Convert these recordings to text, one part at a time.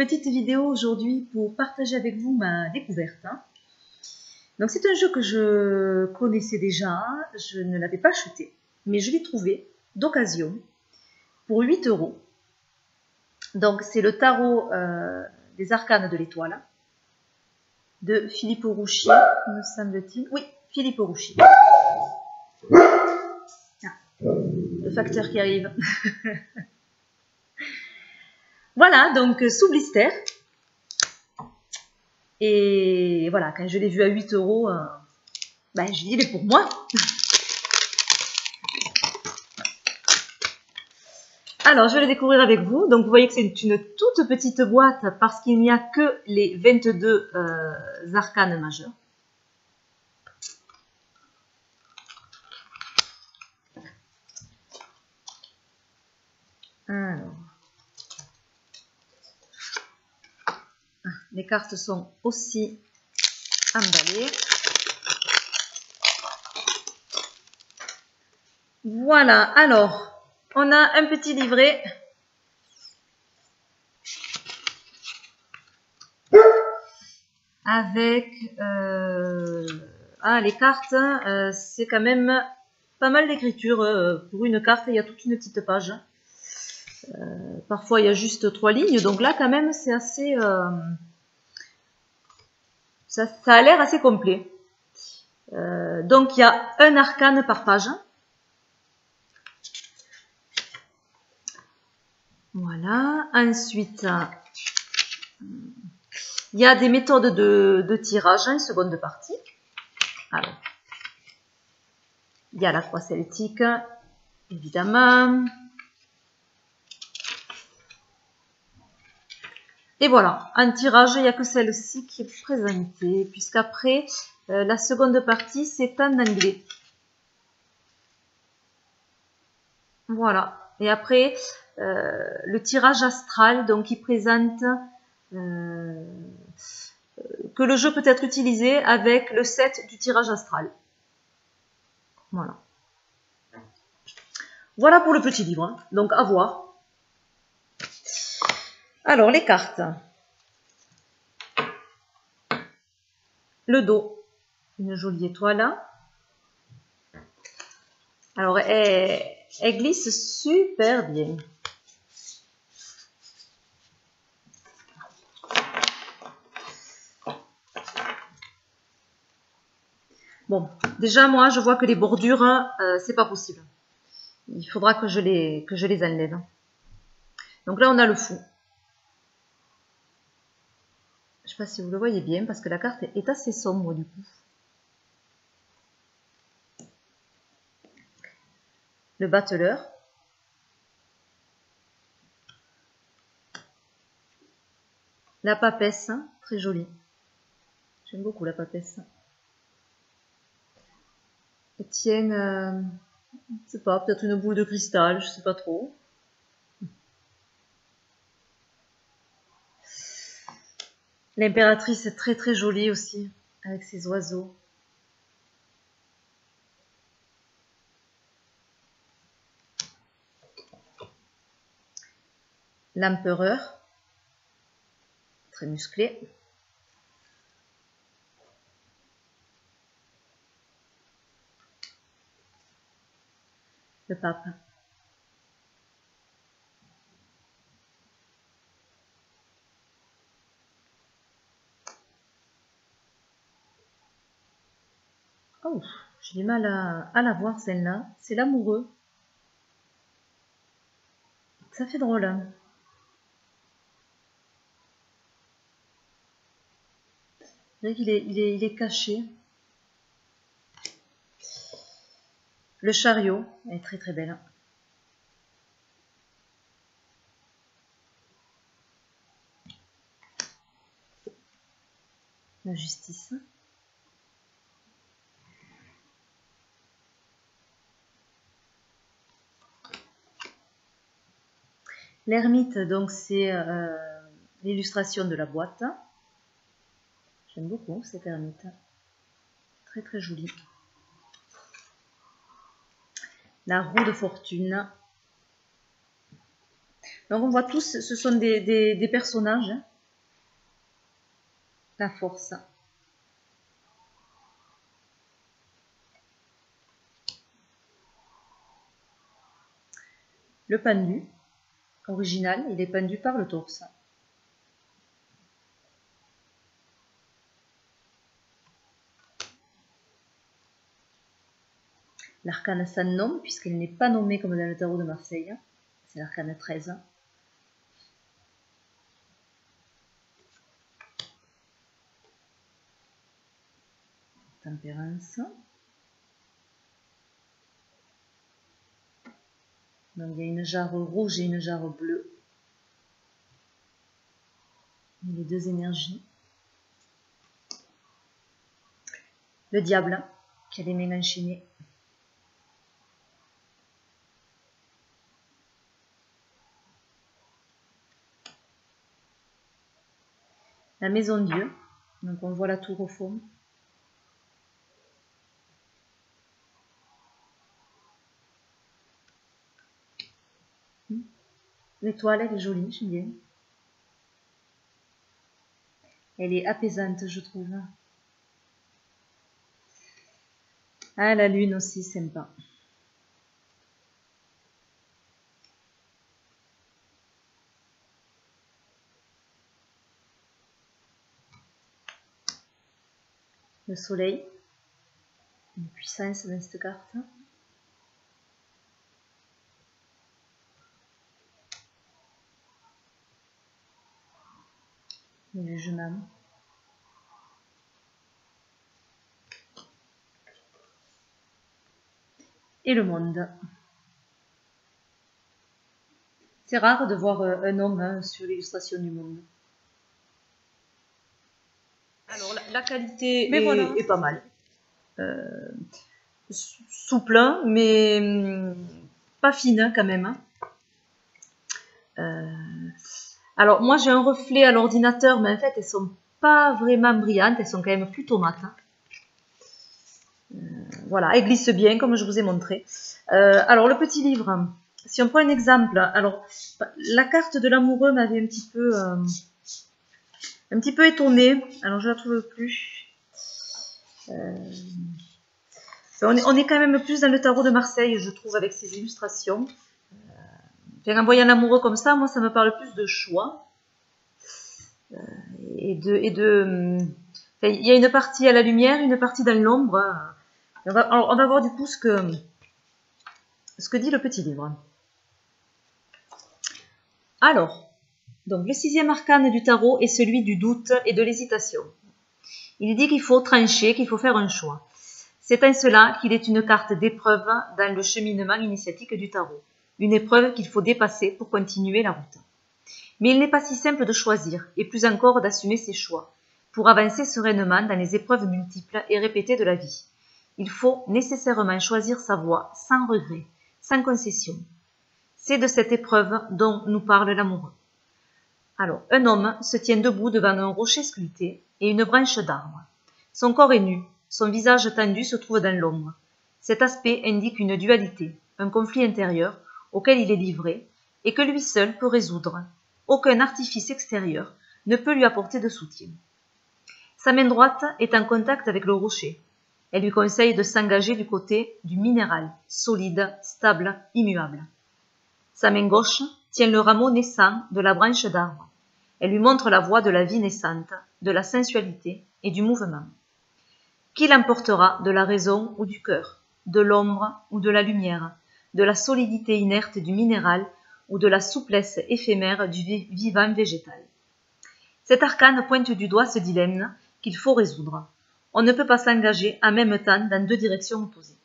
petite vidéo aujourd'hui pour partager avec vous ma découverte. Donc c'est un jeu que je connaissais déjà, je ne l'avais pas acheté, mais je l'ai trouvé d'occasion pour 8 €. Donc c'est le tarot des arcanes de l'étoile de Filippo Rucci, me semble-t-il. Oui, Filippo Rucci. Ah, le facteur qui arrive. Voilà, donc sous blister. Et voilà, quand je l'ai vu à 8 €, ben, je dis, il est pour moi. Alors, je vais le découvrir avec vous. Donc, vous voyez que c'est une toute petite boîte parce qu'il n'y a que les 22 arcanes majeures. Alors, les cartes sont aussi emballées. Voilà, alors, on a un petit livret. Avec les cartes, c'est quand même pas mal d'écriture. Pour une carte, il y a toute une petite page. Parfois, il y a juste 3 lignes. Donc là, quand même, c'est assez... ça a l'air assez complet. Donc, il y a un arcane par page. Voilà. Ensuite, il y a des méthodes de tirage, une seconde partie. Alors, il y a la croix celtique, évidemment. Et voilà, en tirage, il n'y a que celle-ci qui est présentée, puisqu'après, la seconde partie, c'est en anglais. Voilà. Et après, le tirage astral, donc qui présente que le jeu peut être utilisé avec le set du tirage astral. Voilà. Voilà pour le petit livre, hein. Donc à voir. Alors, les cartes. Le dos, une jolie étoile. Alors, elle glisse super bien. Bon, déjà, moi, je vois que les bordures, c'est pas possible. Il faudra que je les enlève. Donc là, on a le fou. Je ne sais pas si vous le voyez bien, parce que la carte est assez sombre, du coup. Le battleur. La papesse, très jolie. J'aime beaucoup la papesse. Elle tient, je ne sais pas, peut-être une boule de cristal, je ne sais pas trop. L'impératrice est très très jolie aussi, avec ses oiseaux. L'empereur, très musclé. Le pape. Oh, j'ai du mal à la voir celle-là. C'est l'amoureux. Ça fait drôle, hein. Vous voyez qu'il il est caché. Le chariot, elle est très très belle. La justice. L'ermite, donc c'est l'illustration de la boîte. J'aime beaucoup cette ermite. Très très jolie. La roue de fortune. Donc on voit tous, ce sont des personnages. la force. Le pendu, original, il est pendu par le torse. L'arcane sans nom, puisqu'elle n'est pas nommée comme dans le tarot de Marseille. C'est l'arcane 13. Tempérance. Donc il y a une jarre rouge et une jarre bleue. Les deux énergies. Le diable, qui a les mains enchaînées. La maison Dieu, donc on voit la tour au fond. L'étoile, elle est jolie, j'aime bien. Elle est apaisante, je trouve. Ah, la lune aussi, sympa. Le soleil, une puissance dans cette carte. Le jeune homme. Et le monde. C'est rare de voir un homme sur l'illustration du monde. Alors la qualité est pas mal. Souple, mais pas fine quand même. Alors moi j'ai un reflet à l'ordinateur, mais en fait elles sont pas vraiment brillantes, elles sont quand même plutôt mates. Voilà, elles glissent bien comme je vous ai montré. Alors le petit livre, si on prend un exemple, alors la carte de l'amoureux m'avait un petit peu étonnée. Alors je la trouve plus. On est quand même plus dans le tarot de Marseille, je trouve, avec ces illustrations. En voyant l'amoureux comme ça, moi ça me parle plus de choix. Il y a une partie à la lumière, une partie dans l'ombre. On va voir du coup ce que dit le petit livre. Alors, donc le 6e arcane du tarot est celui du doute et de l'hésitation. Il dit qu'il faut trancher, qu'il faut faire un choix. C'est en cela qu'il est une carte d'épreuve dans le cheminement initiatique du tarot. Une épreuve qu'il faut dépasser pour continuer la route. Mais il n'est pas si simple de choisir, et plus encore d'assumer ses choix, pour avancer sereinement dans les épreuves multiples et répétées de la vie. Il faut nécessairement choisir sa voie sans regret, sans concession. C'est de cette épreuve dont nous parle l'amoureux. Alors, un homme se tient debout devant un rocher sculpté et une branche d'arbre. Son corps est nu, son visage tendu se trouve dans l'ombre. Cet aspect indique une dualité, un conflit intérieur auquel il est livré et que lui seul peut résoudre. Aucun artifice extérieur ne peut lui apporter de soutien. Sa main droite est en contact avec le rocher. Elle lui conseille de s'engager du côté du minéral, solide, stable, immuable. Sa main gauche tient le rameau naissant de la branche d'arbre. Elle lui montre la voie de la vie naissante, de la sensualité et du mouvement. Qui l'emportera de la raison ou du cœur, de l'ombre ou de la lumière, de la solidité inerte du minéral ou de la souplesse éphémère du vivant végétal. Cet arcane pointe du doigt ce dilemme qu'il faut résoudre. On ne peut pas s'engager en même temps dans deux directions opposées.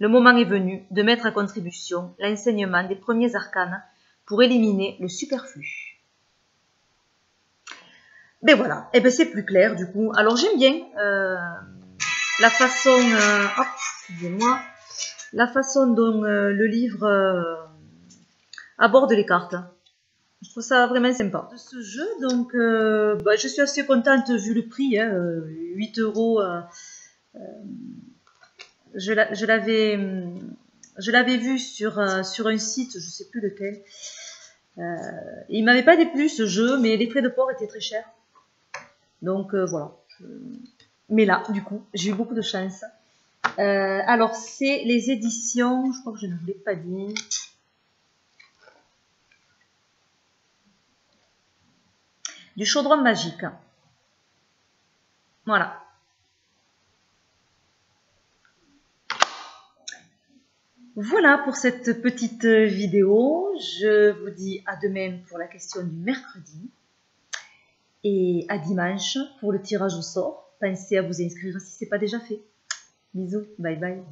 Le moment est venu de mettre à contribution l'enseignement des premiers arcanes pour éliminer le superflu. Ben voilà, et ben c'est plus clair du coup. Alors j'aime bien la façon, excusez-moi, la façon dont le livre aborde les cartes. Je trouve ça vraiment sympa. De ce jeu, donc je suis assez contente vu le prix, 8 euros. Je l'avais vu sur un site, je ne sais plus lequel. Il ne m'avait pas déplu ce jeu, mais les frais de port étaient très chers. Donc voilà. Mais là, du coup, j'ai eu beaucoup de chance. Alors, c'est les éditions, je crois que je ne vous l'ai pas dit. Du Chaudron Magique. Voilà. Voilà pour cette petite vidéo. Je vous dis à demain pour la question du mercredi. Et à dimanche pour le tirage au sort. Pensez à vous inscrire si ce n'est pas déjà fait. Bisous, bye bye.